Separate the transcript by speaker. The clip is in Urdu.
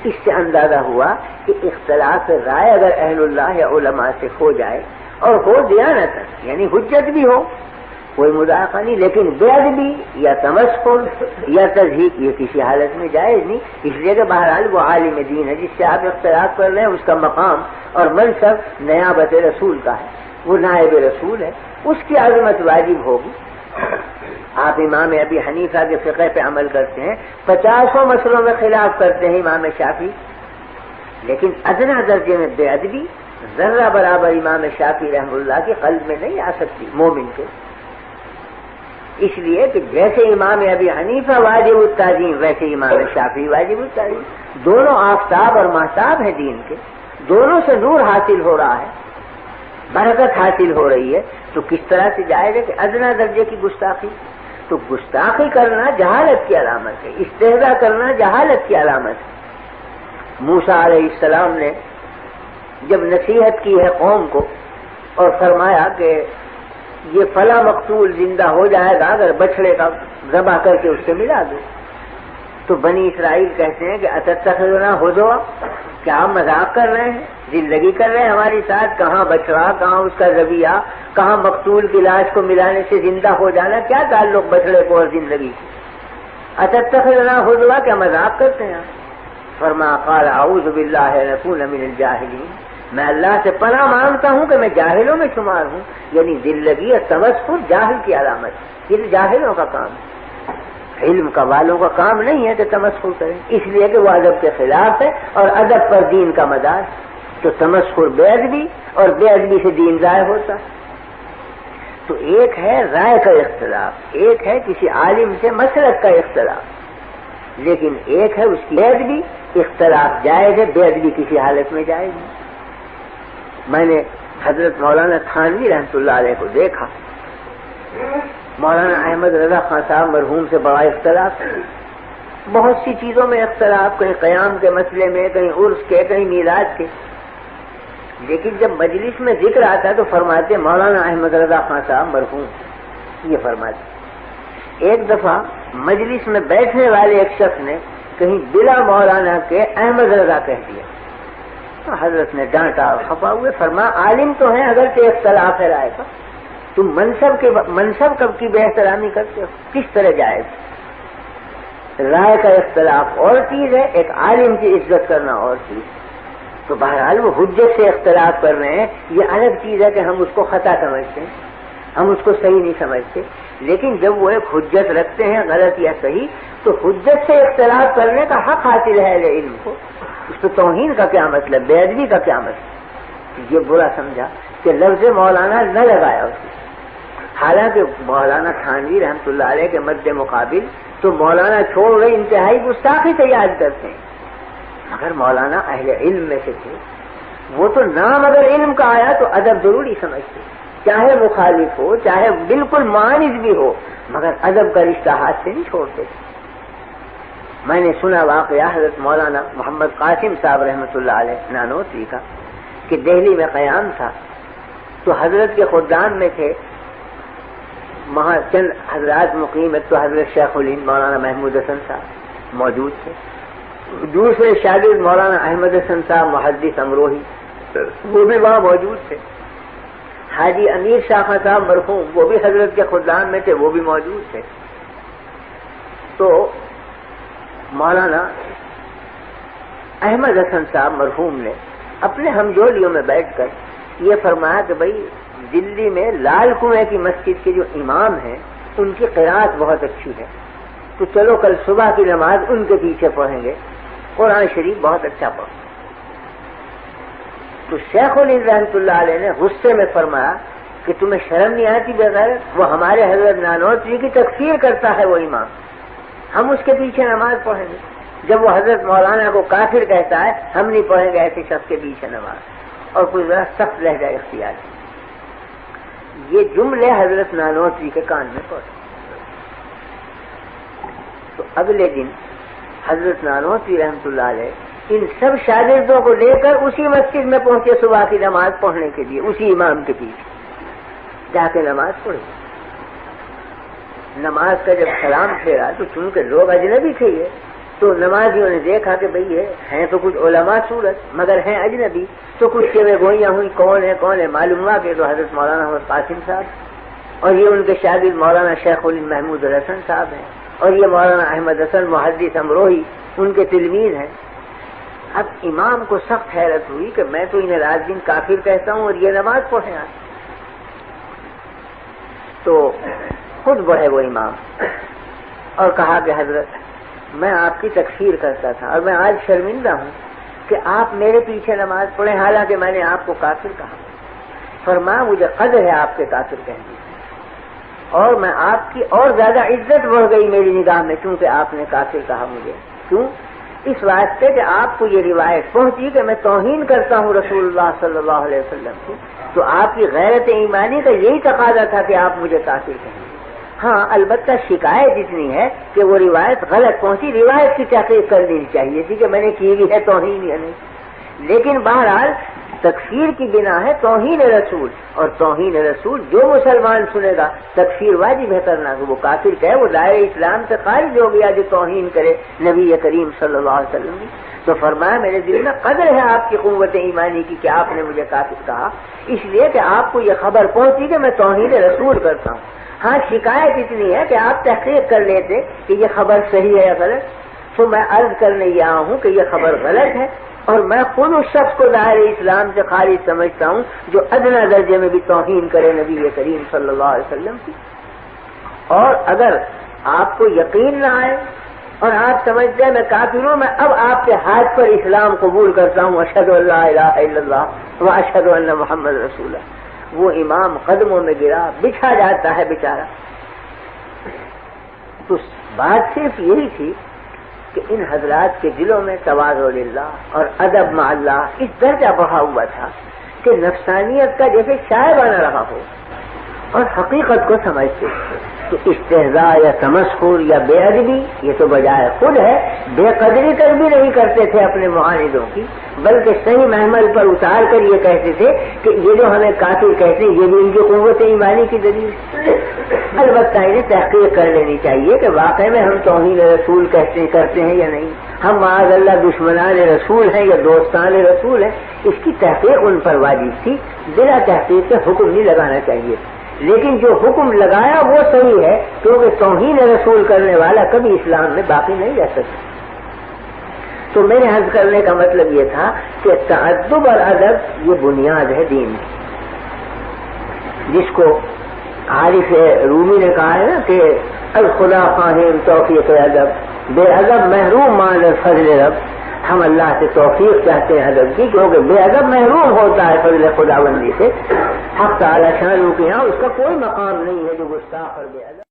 Speaker 1: اس سے اندازہ ہوا کہ اختلاف رائے اگر اہل اللہ یا علماء سے ہو جائے اور ہو دیانت یعنی حجت بھی ہو کوئی مذاقہ نہیں، لیکن بے ادبی یا تمسخر یا تضحیق یہ کسی حالت میں جائز نہیں، اس لیے کہ بہرحال وہ عالم دین ہے جس سے آپ اختلاف کر رہے ہیں، اس کا مقام اور منصب نیابت رسول کا ہے، وہ نائب رسول ہے، اس کی عظمت واجب ہوگی۔ آپ امام ابی حنیفہ کے فقہ پہ عمل کرتے ہیں، 50 مسئلوں میں خلاف کرتے ہیں امام شافعی، لیکن ادنا درجے میں بے ادبی ذرہ برابر امام شافعی رحمہ اللہ کے قلب میں نہیں آ سکتی مومن کے، اس لیے کہ جیسے امام ابی حنیفہ واجب التعظیم ویسے امام شافعی واجب التعظیم، دونوں آفتاب اور مہتاب ہیں دین کے، دونوں سے نور حاصل ہو رہا ہے، برکت حاصل ہو رہی ہے، تو کس طرح سے جائز ہے کہ ادنا درجے کی گستاخی؟ تو گستاخی کرنا جہالت کی علامت ہے، استہزاء کرنا جہالت کی علامت ہے۔ موسیٰ علیہ السلام نے جب نصیحت کی ہے قوم کو اور فرمایا کہ یہ فلاں مقتول زندہ ہو جائے گا اگر بچڑے کا ذبح کر کے اس سے ملا دو، تو بنی اسرائیل کہتے ہیں کہ اتتخذنا ہزوا، کیا آپ مذاق کر رہے ہیں، زندگی کر رہے ہیں ہماری ساتھ، کہاں بچڑا، کہاں اس کا ذبیحہ، کہاں مقتول کی لاش کو ملانے سے زندہ ہو جانا، کیا تعلق بچڑے کو اور زندگی کی؟ اتتخذنا ہزوا، کیا مذاق کرتے ہیں؟ فرمایا قال اعوذ باللہ ان اکون من الجاہلین، میں اللہ سے پناہ مانگتا ہوں کہ میں جاہلوں میں شمار ہوں، یعنی دل لگی اور تمسخر جاہل کی علامت، یہ جاہلوں کا کام ہے، علم کا والوں کا کام نہیں ہے کہ تمسخر کریں، اس لیے کہ وہ ادب کے خلاف ہے اور ادب پر دین کا مدار، تو تمسخر بے ادبی اور بے ادبی سے دین ضائع ہوتا۔ تو ایک ہے رائے کا اختلاف، ایک ہے کسی عالم سے مسلک کا اختلاف، لیکن ایک ہے اس کی بے ادبی، اختلاف جائز ہے، بے ادبی کسی حالت میں جائز نہیں۔ میں نے حضرت مولانا تھانوی رحمۃ اللہ علیہ کو دیکھا، مولانا احمد رضا خان صاحب مرحوم سے بڑا اختلاف، بہت سی چیزوں میں اختلاف، کہیں قیام کے مسئلے میں، کہیں عرس کے، کہیں میلاد کے، لیکن جب مجلس میں ذکر آتا تو فرماتے مولانا احمد رضا خان صاحب مرحوم، یہ فرماتے۔ ایک دفعہ مجلس میں بیٹھنے والے ایک شخص نے کہیں بلا مولانا کے احمد رضا کہہ دیا، حضرت نے ڈانٹا اور خفا ہوئے، فرمایا عالم تو ہیں اگر کہ اختلاف ہے رائے کا، تم منصب کب کی بے احترامی کرتے ہو، کس طرح جائز؟ رائے کا اختلاف اور چیز ہے، ایک عالم کی عزت کرنا اور چیز، تو بہرحال وہ حجت سے اختلاف کر رہے ہیں، یہ الگ چیز ہے کہ ہم اس کو خطا سمجھتے ہیں، ہم اس کو صحیح نہیں سمجھتے، لیکن جب وہ ایک حجت رکھتے ہیں غلط یا صحیح، تو حجت سے اختلاف کرنے کا حق حاصل ہے اہل علم کو، اس کو توہین کا کیا مطلب، بے ادبی کا کیا مطلب؟ یہ برا سمجھا کہ لفظ مولانا نہ لگایا اس نے، حالانکہ مولانا تھانوی رحمۃ اللہ علیہ کے مد مقابل تو مولانا چھوڑ گئے انتہائی گستاخی سے یاد کرتے ہیں، مگر مولانا اہل علم میں سے تھے، وہ تو نام اگر علم کا آیا تو ادب ضروری سمجھتے، چاہے مخالف ہو چاہے بالکل معاند بھی ہو، مگر ادب کا رشتہ ہاتھ سے نہیں چھوڑتے۔ میں نے سنا واقعہ حضرت مولانا محمد قاسم صاحب رحمۃ اللہ علیہ نانوتوی کا کہ دہلی میں قیام تھا تو حضرت کے خدام میں تھے وہاں چند حضرات مقیم، ایک تو حضرت شیخ الہند مولانا محمود حسن صاحب موجود تھے، دوسرے شاگرد مولانا احمد حسن صاحب محدث امروہی وہ بھی وہاں موجود تھے، حاجی امیر شاہ صاحب مرحوم وہ بھی حضرت کے خدام میں تھے، وہ بھی موجود تھے۔ تو مولانا احمد حسن صاحب مرحوم نے اپنے ہمجولیوں میں بیٹھ کر یہ فرمایا کہ بھئی دلی میں لال کنویں کی مسجد کے جو امام ہیں ان کی قرات بہت اچھی ہے، تو چلو کل صبح کی نماز ان کے پیچھے پڑھیں گے، قرآن شریف بہت اچھا پڑھو۔ تو شیخ الہند رحمۃ اللہ علیہ نے غصے میں فرمایا کہ تمہیں شرم نہیں آتی بغیر، وہ ہمارے حضرت نانوتوی کی تکفیر کرتا ہے وہ امام، ہم اس کے پیچھے نماز پڑھیں گے، جب وہ حضرت مولانا کو کافر کہتا ہے ہم نہیں پڑھیں گے ایسے شخص کے پیچھے نماز، اور کوئی ذرا سخت لہجہ اختیار ہے۔ یہ جملے حضرت نانوتوی کے کان میں پڑے، تو اگلے دن حضرت نانوتوی رحمۃ اللہ علیہ ان سب شاگردوں کو لے کر اسی مسجد میں پہنچے صبح کی نماز پڑھنے کے لیے، اسی امام کے پیچھے جا کے نماز پڑھی۔ نماز کا جب سلام پھیرا تو چونکہ لوگ اجنبی تھے یہ، تو نمازیوں نے دیکھا کہ بھئی ہیں تو کچھ علماء صورت مگر ہیں اجنبی، تو کچھ شیوے گوئیاں ہوئی کون ہے معلوم ہوا کہ تو حضرت مولانا محمد قاسم صاحب اور یہ ان کے شاگرد مولانا شیخ الہند محمود الحسن صاحب ہیں اور یہ مولانا احمد حسن محدث امروہی ان کے تلمیذ ہیں۔ اب امام کو سخت حیرت ہوئی کہ میں تو انہیں رات دن کافر کہتا ہوں اور یہ نماز پڑھیں آج۔ تو خود بڑھے وہ امام اور کہا کہ حضرت میں آپ کی تکفیر کرتا تھا اور میں آج شرمندہ ہوں کہ آپ میرے پیچھے نماز پڑھیں، حالانکہ میں نے آپ کو کافر کہا۔ فرمایا مجھے قدر ہے آپ کے کافر کہنے کی، اور میں آپ کی اور زیادہ عزت بڑھ گئی میری نگاہ میں کیونکہ آپ نے کافر کہا مجھے۔ کیوں؟ اس واسطے کہ آپ کو یہ روایت پہنچی کہ میں توہین کرتا ہوں رسول اللہ صلی اللہ علیہ وسلم کی، تو آپ کی غیرت ایمانی کا یہی تقاضا تھا کہ آپ مجھے کافر کہیں۔ ہاں البتہ شکایت اتنی ہے کہ وہ روایت غلط پہنچی، روایت کی تحقیق کر لینی چاہیے تھی کہ میں نے کی بھی ہے توہین یا نہیں، لیکن بہرحال تکفیر کی بنا ہے توہین رسول، اور توہین رسول جو مسلمان سنے گا تکفیر واجب ہے کرنا، کہ وہ کافر کہے وہ دائرہ اسلام سے خارج ہو گیا جو توہین کرے نبی کریم صلی اللہ علیہ وسلم کی۔ تو فرمایا میرے دل میں قدر ہے آپ کی قوت ایمانی کی کہ آپ نے مجھے کافر کہا، اس لیے کہ آپ کو یہ خبر پہنچی کہ میں توہین رسول کرتا ہوں۔ ہاں شکایت اتنی ہے کہ آپ تحقیق کر لیتے کہ یہ خبر صحیح ہے یا غلط، تو میں عرض کرنے یہ آیا ہوں کہ یہ خبر غلط ہے، اور میں خود اس شخص کو دائرہ اسلام سے خارج سمجھتا ہوں جو ادنا درجے میں بھی توہین کرے نبی کریم صلی اللہ علیہ وسلم کی۔ اور اگر آپ کو یقین نہ آئے اور آپ سمجھ گئے میں کافر ہوں، میں اب آپ کے ہاتھ پر اسلام قبول کرتا ہوں، اشہد ان لا الہ الا اللہ و اشہد ان محمد رسول اللہ۔ وہ امام قدموں میں گرا، بچھا جاتا ہے بیچارہ۔ تو بات صرف یہی تھی کہ ان حضرات کے دلوں میں تواضع للہ اور ادب مع اللہ اس درجہ بڑھا ہوا تھا کہ نفسانیت کا جیسے شائبہ نہ رہا ہو اور حقیقت کو سمجھتے تھے۔ تو استہزاء یا تمسخر یا بے ادبی یہ تو بجائے خود ہے، بے قدری کر بھی نہیں کرتے تھے اپنے معاندوں کی، بلکہ صحیح محمل پر اتار کر یہ کہتے تھے کہ یہ جو ہمیں کافر کہتے ہیں یہ بھی ان کی قوت ایمانی کی دلیل ہے۔ البتہ انہیں تحقیق کر لینی چاہیے کہ واقعی میں ہم توہین رسول کرتے ہیں یا نہیں، ہم معاذ اللہ دشمنان رسول ہیں یا دوستان رسول ہیں، اس کی تحقیق ان پر واجب تھی۔ بلا تحقیق کے حکم نہیں لگانا چاہیے، لیکن جو حکم لگایا وہ صحیح ہے کیونکہ توہین رسول کرنے والا کبھی اسلام میں باقی نہیں رہ سکتا۔ تو میرے عرض کرنے کا مطلب یہ تھا کہ تعدب اور ادب یہ بنیاد ہے دین کی، جس کو عارف رومی نے کہا ہے نا کہ الخدا خواہم توفیق ادب، بے ادب محروم مان فضل رب۔ ہم اللہ سے توفیق چاہتے ہیں ادب کی، کیونکہ بے ادب محروم ہوتا ہے فضل خداوندی سے۔ حق تعالی شان کے یہاں اس کا کوئی مقام نہیں ہے جو گستاخ اور بے ادب